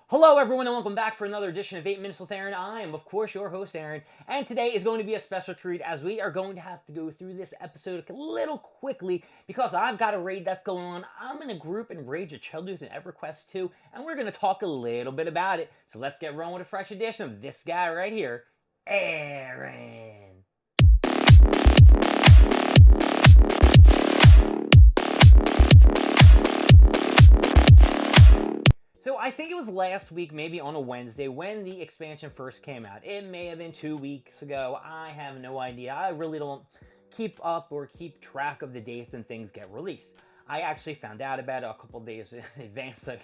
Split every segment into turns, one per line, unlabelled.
Hello, everyone, and welcome back for another edition of 8 Minutes with Aaron. I am, of course, your host, Aaron, and today is going to be a special treat as we are going to have to go through this episode a little quickly because I've got a raid that's going on. I'm in a group in Rage of Children's and Everquest too, and we're going to talk a little bit about it. So let's get rolling with a fresh edition of this guy right here, Aaron. So I think it was last week, maybe on a Wednesday, when the expansion first came out. It may have been 2 weeks ago. I have no idea. I really don't keep up or keep track of the dates and things get released. I actually found out about it a couple days in advance, like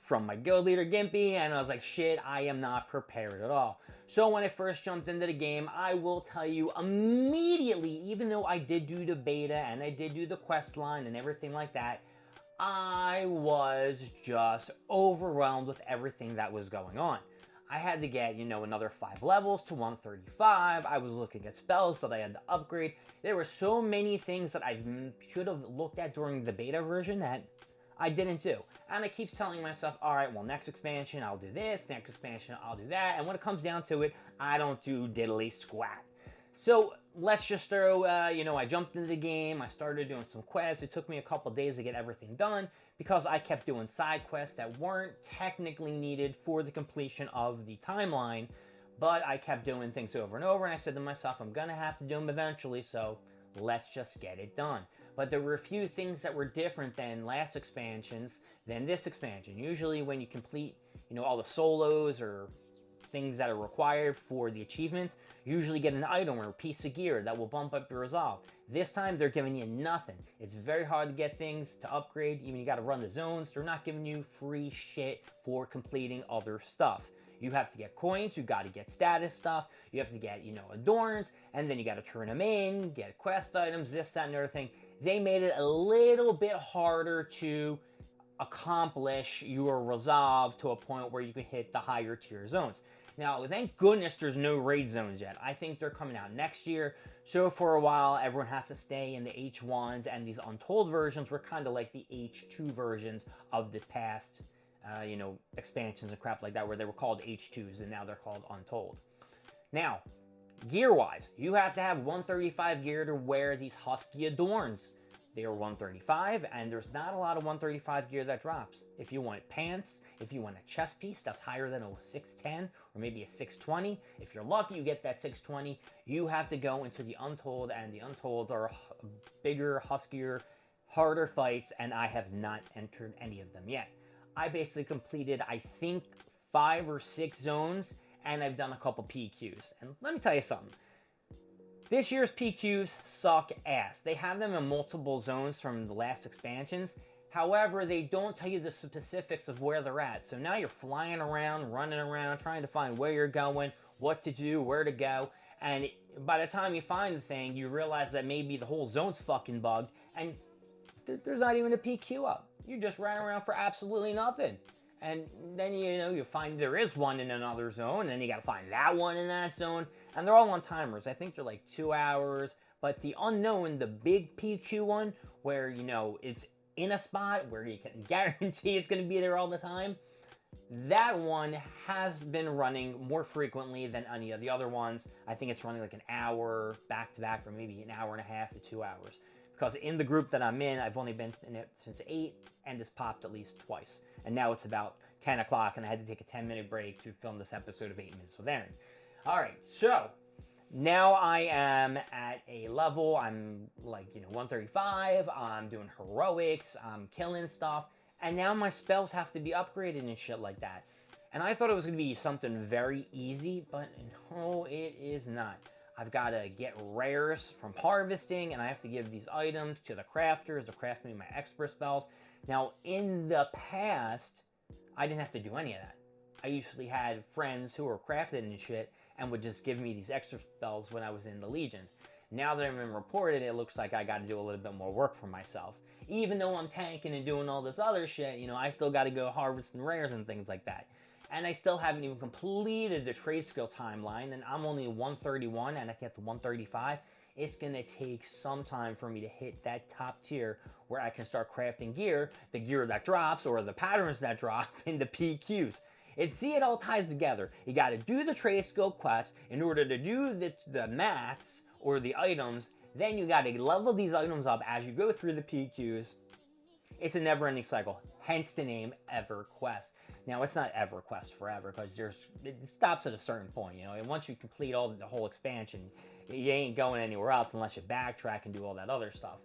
from my guild leader Gimpy, and I was like, shit, I am not prepared at all. So when I first jumped into the game, I will tell you immediately, even though I did do the beta and I did do the quest line and everything like that, I was just overwhelmed with everything that was going on. I had to get, another 5 levels to 135. I was looking at spells that I had to upgrade. There were so many things that I should have looked at during the beta version that I didn't do. And I keep telling myself, all right, well, next expansion, I'll do this. Next expansion, I'll do that. And when it comes down to it, I don't do diddly squat. So let's just throw, I jumped into the game. I started doing some quests. It took me a couple days to get everything done because I kept doing side quests that weren't technically needed for the completion of the timeline. But I kept doing things over and over, and I said to myself, I'm going to have to do them eventually, so let's just get it done. But there were a few things that were different than last expansions than this expansion. Usually when you complete, all the solos or things that are required for the achievements, you usually get an item or a piece of gear that will bump up your resolve. This time they're giving you nothing. It's very hard to get things to upgrade. Even you got to run the zones. They're not giving you free shit for completing other stuff. You have to get coins, you got to get status stuff, you have to get, adorns, and then you got to turn them in, get quest items, this, that, and other thing. They made it a little bit harder to accomplish your resolve to a point where you can hit the higher tier zones. Now, thank goodness there's no raid zones yet. I think they're coming out next year. So for a while, everyone has to stay in the H1s, and these Untold versions were kind of like the H2 versions of the past, expansions and crap like that, where they were called H2s, and now they're called Untold. Now, gear-wise, you have to have 135 gear to wear these Husky Adorns. They are 135, and there's not a lot of 135 gear that drops. If you want pants, if you want a chest piece that's higher than a 610 or maybe a 620, if you're lucky you get that 620, you have to go into the Untold, and the Untolds are bigger, huskier, harder fights, and I have not entered any of them yet. I basically completed, I think, 5 or 6 zones, and I've done a couple PQs. And let me tell you something. This year's PQs suck ass. They have them in multiple zones from the last expansions. However, they don't tell you the specifics of where they're at. So now you're flying around, running around, trying to find where you're going, what to do, where to go. And by the time you find the thing, you realize that maybe the whole zone's fucking bugged, and there's not even a PQ up. You just ran around for absolutely nothing. And then, you find there is one in another zone, and then you gotta find that one in that zone. And they're all on timers. I think they're like 2 hours. But the unknown, the big PQ one, where, it's in a spot where you can guarantee it's going to be there all the time, that one has been running more frequently than any of the other ones. I think it's running like an hour back to back, or maybe an hour and a half to 2 hours. Because in the group that I'm in, I've only been in it since 8, and it's popped at least twice. And now it's about 10 o'clock, and I had to take a 10-minute break to film this episode of 8 Minutes with Aaron. Alright, so now I am at a level, I'm like, 135, I'm doing heroics, I'm killing stuff, and now my spells have to be upgraded and shit like that. And I thought it was going to be something very easy, but no, it is not. I've got to get rares from harvesting, and I have to give these items to the crafters to craft me my expert spells. Now, in the past, I didn't have to do any of that. I usually had friends who were crafted and shit, and would just give me these extra spells when I was in the Legion. Now that I'm in Reported, it looks like I got to do a little bit more work for myself. Even though I'm tanking and doing all this other shit, I still got to go harvesting rares and things like that. And I still haven't even completed the trade skill timeline, and I'm only 131, and I get to 135. It's going to take some time for me to hit that top tier where I can start crafting gear, the gear that drops, or the patterns that drop in the PQs. See, it all ties together. You got to do the trade skill quest in order to do the mats or the items. Then you got to level these items up as you go through the PQs. It's a never-ending cycle, hence the name Everquest. Now, it's not Everquest forever, because it stops at a certain point, you know. And once you complete the whole expansion, you ain't going anywhere else unless you backtrack and do all that other stuff.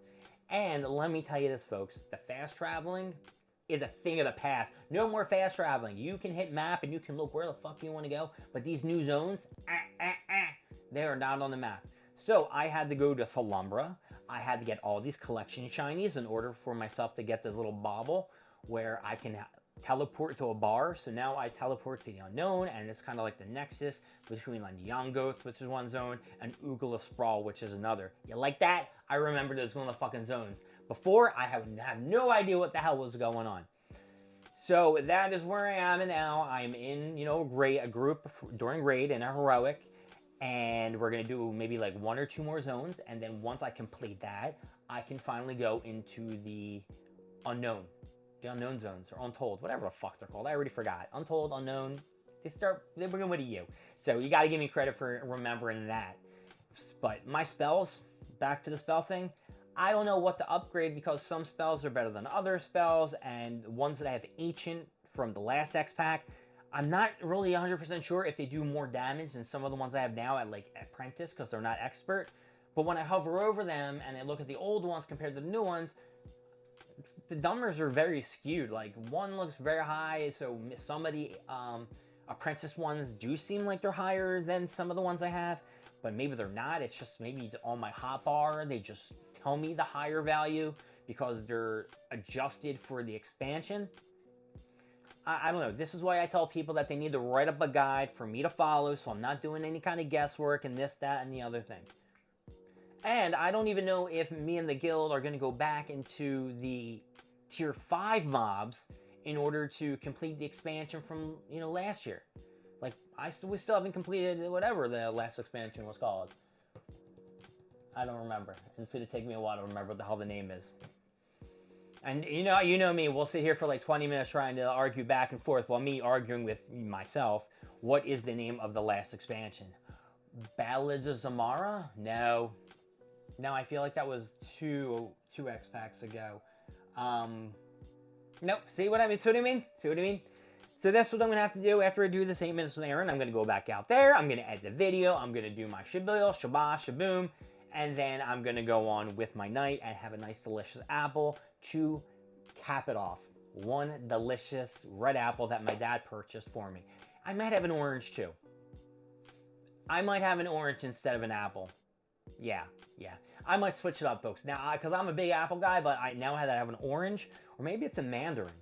And let me tell you this, folks, the fast traveling is a thing of the past. No more fast traveling. You can hit map and you can look where the fuck you want to go, but these new zones, they are not on the map. So I had to go to Thalumbra. I had to get all these collection shinies in order for myself to get this little bauble where I can teleport to a bar. So now I teleport to the unknown, and it's kind of like the nexus between like Yongoth, which is one zone, and Ugala Sprawl, which is another. You like that? I remember those one of the fucking zones. Before, I have no idea what the hell was going on. So that is where I am now. I'm in, you know, a group during raid in a heroic, and we're gonna do maybe like 1 or 2 more zones, and then once I complete that, I can finally go into the unknown zones, or untold, whatever the fuck they're called. I already forgot. Untold, unknown. They begin with a U. So you gotta give me credit for remembering that. But my spells, back to the spell thing, I don't know what to upgrade because some spells are better than other spells, and ones that I have ancient from the last X pack, I'm not really 100% sure if they do more damage than some of the ones I have now at like apprentice, because they're not expert. But when I hover over them and I look at the old ones compared to the new ones, the numbers are very skewed. Like, one looks very high, so some of the apprentice ones do seem like they're higher than some of the ones I have, but maybe they're not. It's just maybe on my hotbar, they just tell me the higher value because they're adjusted for the expansion. I don't know. This is why I tell people that they need to write up a guide for me to follow, so I'm not doing any kind of guesswork and this, that, and the other thing. And I don't even know if me and the guild are going to go back into the tier 5 mobs in order to complete the expansion from, you know, last year. Like, we still haven't completed whatever the last expansion was called. I don't remember. It's going to take me a while to remember what the hell the name is. And you know me, we'll sit here for like 20 minutes trying to argue back and forth while me arguing with myself. What is the name of the last expansion? Ballads of Zamara? No. No, I feel like that was two X packs ago. Nope. See what I mean? See what I mean? So that's what I'm going to have to do after I do this 8 minutes with Aaron. I'm going to go back out there. I'm going to edit the video. I'm going to do my shabil, shabah, shaboom. And then I'm going to go on with my night and have a nice delicious apple to cap it off. One delicious red apple that my dad purchased for me. I might have an orange too. I might have an orange instead of an apple. Yeah. I might switch it up, folks. Now, because I'm a big apple guy, but I now have an orange. Or maybe it's a mandarin.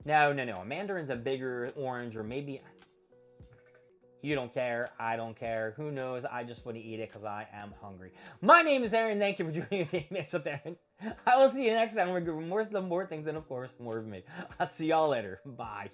No. A mandarin's a bigger orange, or maybe... You don't care. I don't care. Who knows? I just want to eat it because I am hungry. My name is Aaron. Thank you for joining me. Minutes with Aaron. I will see you next time. We're going to do more things and, of course, more of me. I'll see y'all later. Bye.